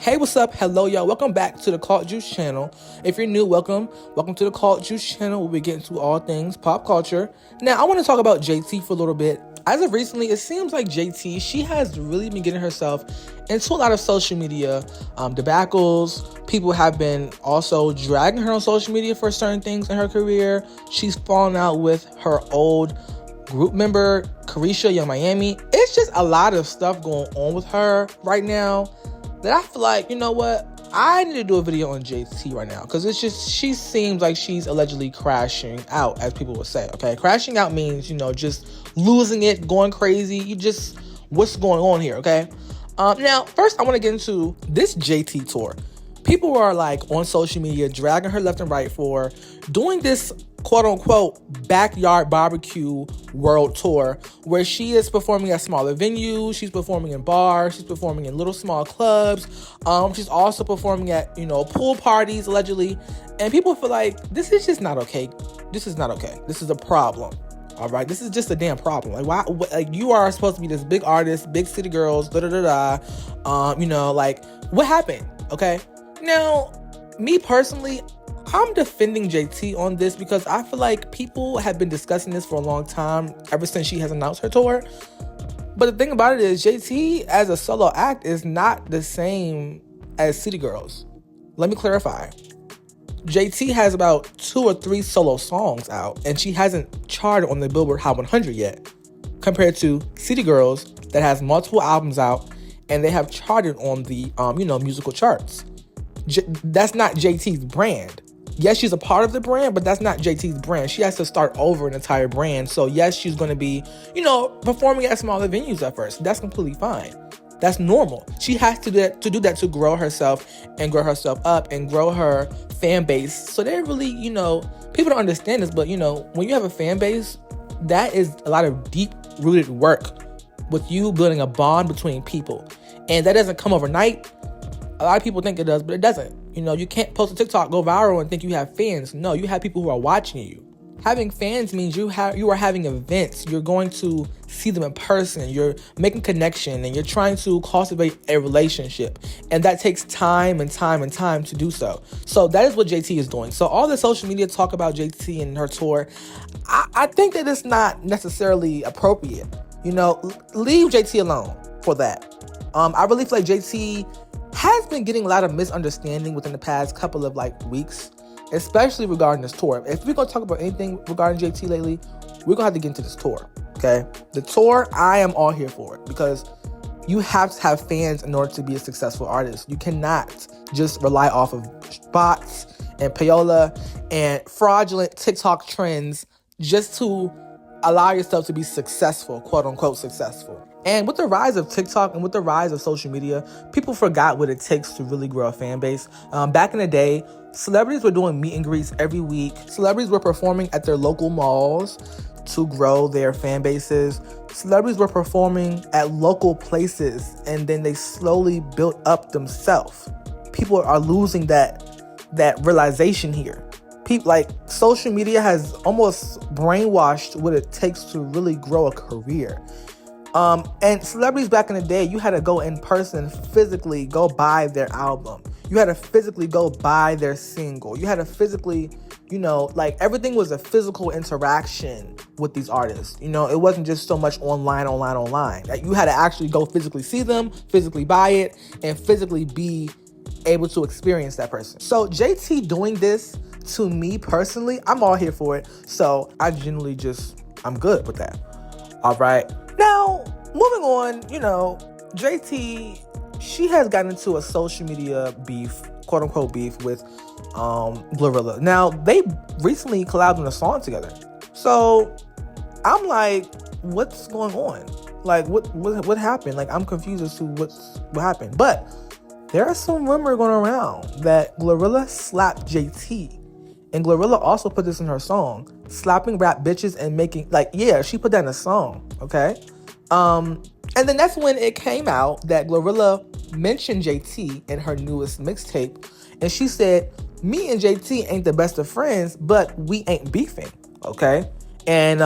Hey, what's up? Hello, y'all. Welcome back to the Cult Juice channel. If you're new, welcome. Welcome to the Cult Juice channel. We'll be getting to all things pop culture. Now, I want to talk about JT for a little bit. As of recently, it seems like JT, she has really been getting herself into a lot of social media debacles. People have been also dragging her on social media for certain things in her career. She's fallen out with her old group member, Karisha, Young Miami. It's just a lot of stuff going on with her right now that I feel like, you know what? I need to do a video on JT right now because it's just, she seems like she's allegedly crashing out, as people would say, okay? Crashing out means, just losing it, going crazy. What's going on here, okay? Now, first I want to get into this JT tour. People are like on social media dragging her left and right for doing this quote-unquote backyard barbecue world tour where she is performing at smaller venues, she's performing in bars, she's performing in little small clubs, she's also performing at, pool parties allegedly, and people feel like this is just not okay. This is not okay. This is a problem. All right, this is just a damn problem. Like, why? Like, you are supposed to be this big artist, big city girls, what happened? Okay. Now, me personally, I'm defending JT on this because I feel like people have been discussing this for a long time, ever since she has announced her tour. But the thing about it is, JT as a solo act is not the same as City Girls. Let me clarify. JT has about 2 or 3 solo songs out, and she hasn't charted on the Billboard Hot 100 yet, compared to City Girls that has multiple albums out, and they have charted on the, musical charts. That's not JT's brand. Yes, she's a part of the brand, but that's not JT's brand. She has to start over an entire brand. So yes, she's going to be, performing at smaller venues at first. That's completely fine. That's normal. She has to do that to grow herself and grow herself up and grow her fan base. So they really, people don't understand this, but when you have a fan base, that is a lot of deep rooted work with you building a bond between people. And that doesn't come overnight. A lot of people think it does, but it doesn't. You can't post a TikTok, go viral, and think you have fans. No, you have people who are watching you. Having fans means you are having events. You're going to see them in person. You're making connection, and you're trying to cultivate a relationship. And that takes time and time and time to do so. So that is what JT is doing. So all the social media talk about JT and her tour, I think that it's not necessarily appropriate. Leave JT alone for that. I really feel like JT has been getting a lot of misunderstanding within the past couple of weeks, especially regarding this tour. If we're going to talk about anything regarding JT lately, we're going to have to get into this tour, okay? The tour, I am all here for it because you have to have fans in order to be a successful artist. You cannot just rely off of bots and payola and fraudulent TikTok trends just to allow yourself to be successful, quote-unquote successful. And with the rise of TikTok and with the rise of social media, people forgot what it takes to really grow a fan base. Back in the day, celebrities were doing meet and greets every week. Celebrities were performing at their local malls to grow their fan bases. Celebrities were performing at local places, and then they slowly built up themselves. People are losing that realization here. Social media has almost brainwashed what it takes to really grow a career. And celebrities back in the day, you had to go in person, physically go buy their album. You had to physically go buy their single. You had to physically, everything was a physical interaction with these artists. It wasn't just so much online. You had to actually go physically see them, physically buy it, and physically be able to experience that person. So JT doing this, to me personally, I'm all here for it. So I genuinely I'm good with that. All right. Now, moving on, JT, she has gotten into a social media beef, quote-unquote beef, with Glorilla. Now, they recently collabed on a song together. So, I'm like, what's going on? What happened? I'm confused as to what happened. But there is some rumor going around that Glorilla slapped JT. And Glorilla also put this in her song, slapping rap bitches and making, she put that in a song, okay? And then that's when it came out that Glorilla mentioned JT in her newest mixtape. And she said, me and JT ain't the best of friends, but we ain't beefing, okay? And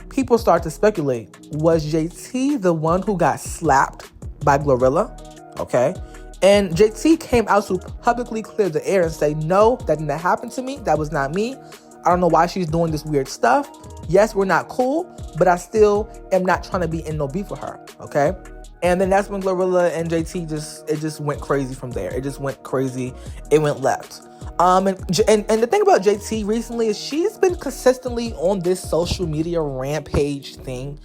people start to speculate, was JT the one who got slapped by Glorilla? Okay. And JT came out to publicly clear the air and say, no, that didn't happen to me. That was not me. I don't know why she's doing this weird stuff. Yes, we're not cool, but I still am not trying to be in no beef with her, okay? And then that's when Glorilla and JT just went crazy from there. It just went crazy. It went left. And the thing about JT recently is she's been consistently on this social media rampage thing.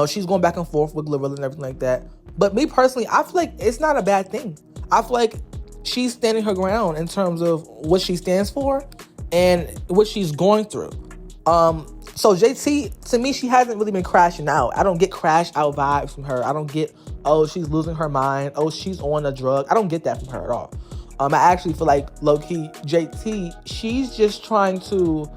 She's going back and forth with Glorilla and everything like that. But me personally, I feel like it's not a bad thing. I feel like she's standing her ground in terms of what she stands for and what she's going through. So JT, to me, she hasn't really been crashing out. I don't get crash out vibes from her. I don't get, oh, she's losing her mind. Oh, she's on a drug. I don't get that from her at all. I actually feel like, low-key, JT, she's just trying to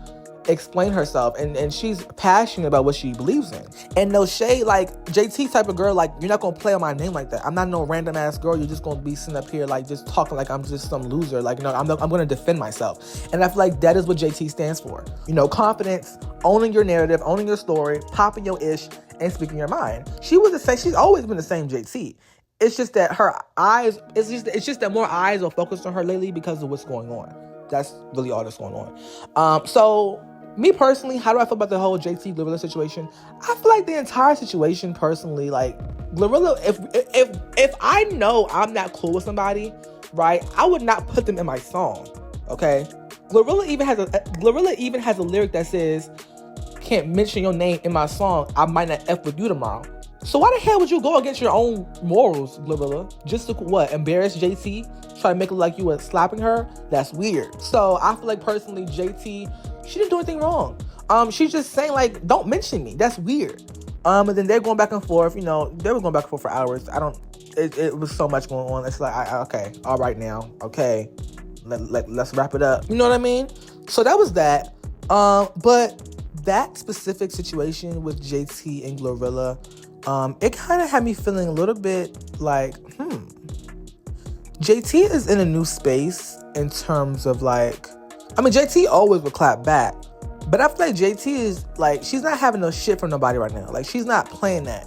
explain herself, and she's passionate about what she believes in. And no shade, like, JT type of girl, like, you're not gonna play on my name like that. I'm not no random ass girl. You're just gonna be sitting up here, like, just talking like I'm just some loser. Like, I'm gonna defend myself. And I feel like that is what JT stands for. Confidence, owning your narrative, owning your story, popping your ish, and speaking your mind. She's always been the same JT. It's just that her eyes, it's just that more eyes are focused on her lately because of what's going on. That's really all that's going on. So me personally, how do I feel about the whole JT Glorilla situation? I feel like the entire situation personally, like, Glorilla, if I know I'm not cool with somebody, right, I would not put them in my song, okay? Glorilla even has a lyric that says, can't mention your name in my song, I might not F with you tomorrow. So why the hell would you go against your own morals, Glorilla? Just to, what, embarrass JT? Try to make it like you were slapping her? That's weird. So I feel like, personally, JT, she didn't do anything wrong. She's just saying, like, don't mention me. That's weird. And then they're going back and forth. They were going back and forth for hours. It was so much going on. It's like, okay, all right now. Okay, let's wrap it up. You know what I mean? So that was that. But that specific situation with JT and Glorilla, it kind of had me feeling a little bit like, JT is in a new space in terms of, like, JT always would clap back, but I feel like JT is, like, she's not having no shit from nobody right now. Like, she's not playing that.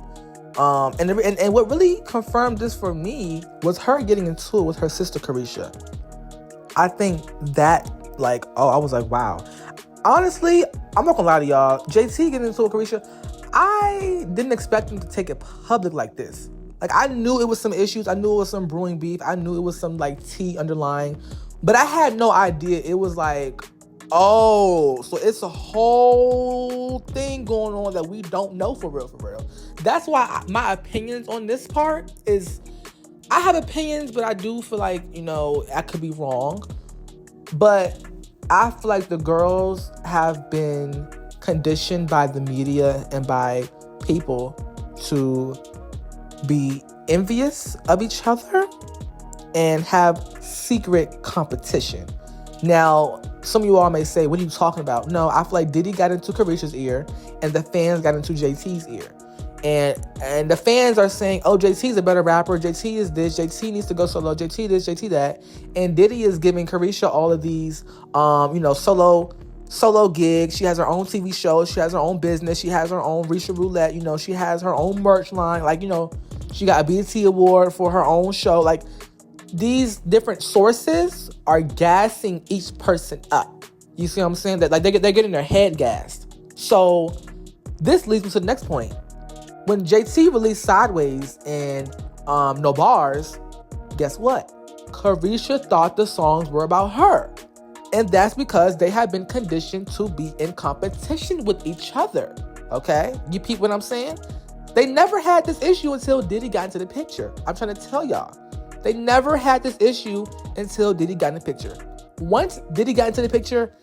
And what really confirmed this for me was her getting into it with her sister Karisha. I think that, like, I was like, wow. Honestly, I'm not gonna lie to y'all. JT getting into it with Karisha, I didn't expect him to take it public like this. Like, I knew it was some issues. I knew it was some brewing beef. I knew it was some, like, tea underlying. But I had no idea it was like, oh, so it's a whole thing going on that we don't know for real. That's why my opinions on this part is, I have opinions, but I do feel like, I could be wrong. But I feel like the girls have been conditioned by the media and by people to be envious of each other and have secret competition. Now, some of you all may say, what are you talking about? No, I feel like Diddy got into Karisha's ear and the fans got into JT's ear. And the fans are saying, oh, JT's a better rapper. JT is this. JT needs to go solo. JT this, JT that. And Diddy is giving Karisha all of these, solo gigs. She has her own TV show. She has her own business. She has her own Risha Roulette. She has her own merch line. Like, she got a BET award for her own show. Like, these different sources are gassing each person up. You see what I'm saying? That, like, they're getting their head gassed. So this leads me to the next point. When JT released Sideways and No Bars, guess what? Karisha thought the songs were about her. And that's because they have been conditioned to be in competition with each other. Okay? You peep what I'm saying? They never had this issue until Diddy got into the picture. I'm trying to tell y'all. They never had this issue until Diddy got in the picture. Once Diddy got into the picture,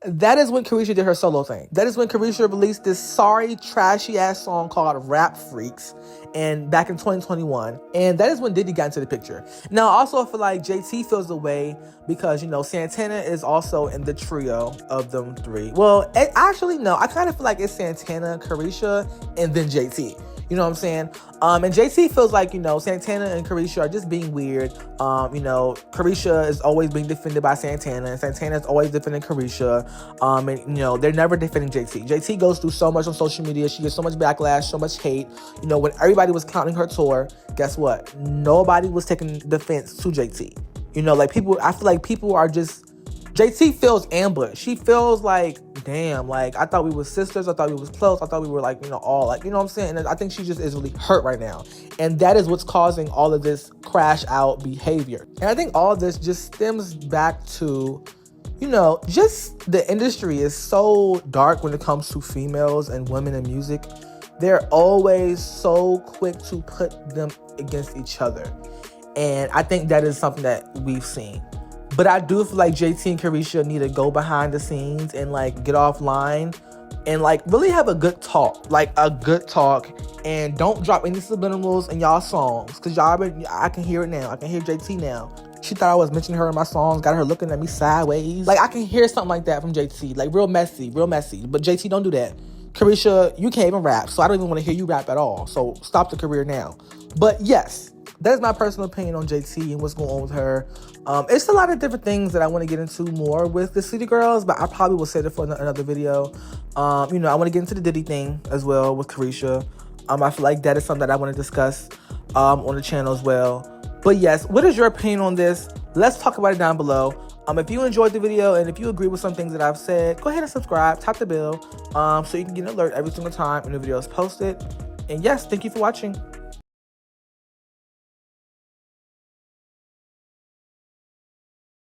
that is when Karisha did her solo thing. That is when Karisha released this sorry, trashy-ass song called Rap Freaks, and back in 2021. And that is when Diddy got into the picture. Now, I also feel like JT feels the way because, Santana is also in the trio of them three. Well, actually, no. I kind of feel like it's Santana, Karisha, and then JT. You know what I'm saying? And JT feels like, Santana and Karisha are just being weird. Karisha is always being defended by Santana, and Santana is always defending Karisha. And they're never defending JT. JT goes through so much on social media. She gets so much backlash, so much hate. When everybody was counting her tour, guess what? Nobody was taking defense to JT. I feel like people are just, JT feels ambushed. She feels like, damn, like, I thought we were sisters. I thought we was close. I thought we were all what I'm saying? And I think she just is really hurt right now. And that is what's causing all of this crash out behavior. And I think all of this just stems back to, just the industry is so dark when it comes to females and women in music. They're always so quick to put them against each other. And I think that is something that we've seen. But I do feel like JT and Karisha need to go behind the scenes and get offline and really have a good talk, and don't drop any subliminals in y'all songs, because I can hear it now. I can hear JT now. She thought I was mentioning her in my songs, got her looking at me sideways. I can hear something like that from JT, real messy. But JT, don't do that. Karisha, you can't even rap, so I don't even want to hear you rap at all. So stop the career now. But yes, that is my personal opinion on JT and what's going on with her. It's a lot of different things that I want to get into more with the City Girls, but I probably will save it for another video. I want to get into the Diddy thing as well with Karisha. I feel like that is something that I want to discuss on the channel as well. But yes, what is your opinion on this? Let's talk about it down below. If you enjoyed the video and if you agree with some things that I've said, go ahead and subscribe, tap the bell, so you can get an alert every single time a new video is posted. And yes, thank you for watching.